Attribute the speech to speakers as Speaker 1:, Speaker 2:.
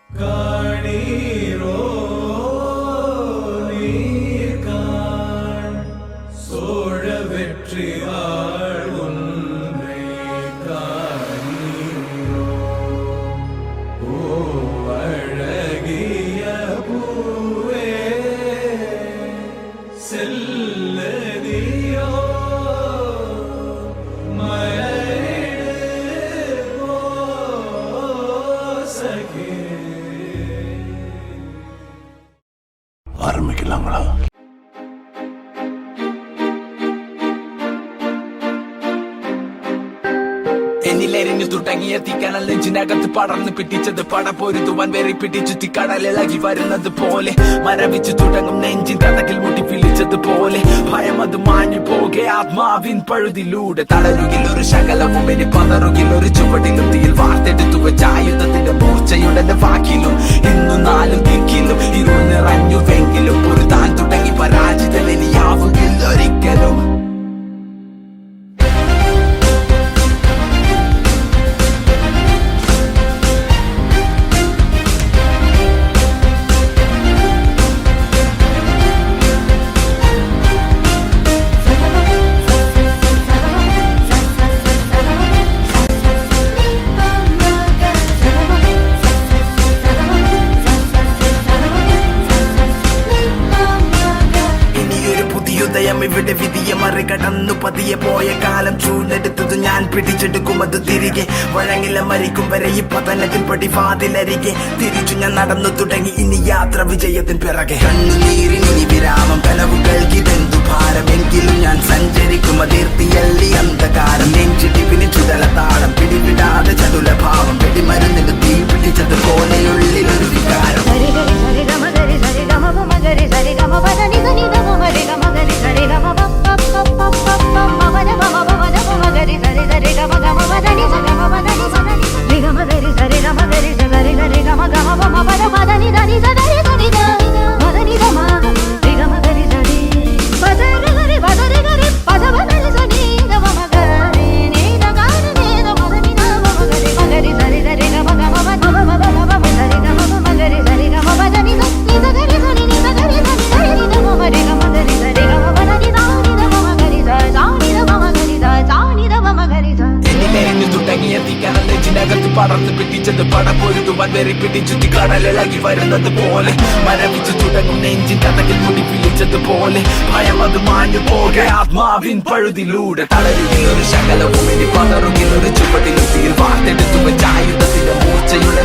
Speaker 1: காணீரோ நீர்காண் சோழ வெற்றியாள் ஒன்றை காணீரோ ஓ அழகிய பூவே செல்லதியோ
Speaker 2: ஆரம்பிக்கலாங்களா?
Speaker 3: എന്നിലെരിഞ്ഞു തുടങ്ങിയ തീക്കനൽ നെഞ്ചിനകത്ത് പടർന്നു പിടിച്ചത് പടപൊരുതുവാൻ വേറെ പിടിച്ചു കടലിളകി വരുന്നത് പോലെ മരവിച്ചു തുടങ്ങും നെഞ്ചിൻ കഥകിൽ മുട്ടി പിളിച്ചതുപോലെ ഭയം അത് മാഞ്ഞു പോകെ ആത്മാവിൻ പഴുതിലൂടെ തളരുകിൽ ഒരു ശകലവും ഇനി പതറുകിൽ ഒരു ചുവടിലും തീയിൽ വാർത്തെടുത്തു വെച്ച ആയുധത്തിന്റെ മൂർച്ചയുടെ വാക്കിലും ഇന്നു നാലും ദിക്കിലും ഇരുൾ നിറഞ്ഞുവെങ്കിലും ഒരു താൻ തുടങ്ങി പരാജിതൻ ഇനിയാവുകില്ല ഒരിക്കലും. ഇവിടെ വിധിയെ മറികടന്നു പതിയെ പോയ കാലം ചൂണ്ടെടുത്തത് ഞാൻ പിടിച്ചെടുക്കുമത് തിരികെ വഴങ്ങില മരിക്കും വരെ ഈ പതനത്തിൽ പടിവാതിലരികെ തിരിച്ചു ഞാൻ നടന്നു തുടങ്ങി ഇനി യാത്ര വിജയത്തിൻ പിറകെ കണ്ണുനീരിനി വിരാമം കനവുകൾക്കിതെന്തു ഭാരമെങ്കിലും ഞാൻ സഞ്ചരിക്കും അതിർത്തിയല്ലി അന്ധകാരം നെഞ്ചിടിപ്പിന് ചുടലത്താളം പിടിവിടാതെ ചടുല ഭാവം വെടിമരുന്നിന് തീ പിടിച്ചത് പോലെയുള്ളിലൊരു വികാരം. പടർന്നു പിടിച്ചത് പടപൊരുതുവാൻ വേറെ പിടിച്ചു കടലിളകി വരുന്നത് പോലെ മരവിച്ചു തുടങ്ങും നെഞ്ചിൻ കഥകിൽ മുടി പിടിച്ചതുപോലെ ഭയം അത് മാഞ്ഞു പോകെ ആത്മാവിൻ പഴുതിലൂടെ തളരുകിൽ ഒരു ശകലവും ഇനി പതറുകിൽ ഒരു ചുവട്ടിലും തീയിൽ വാർത്തെടുത്തു വെച്ച ആയുധത്തിന്റെ മൂർച്ചയുടെ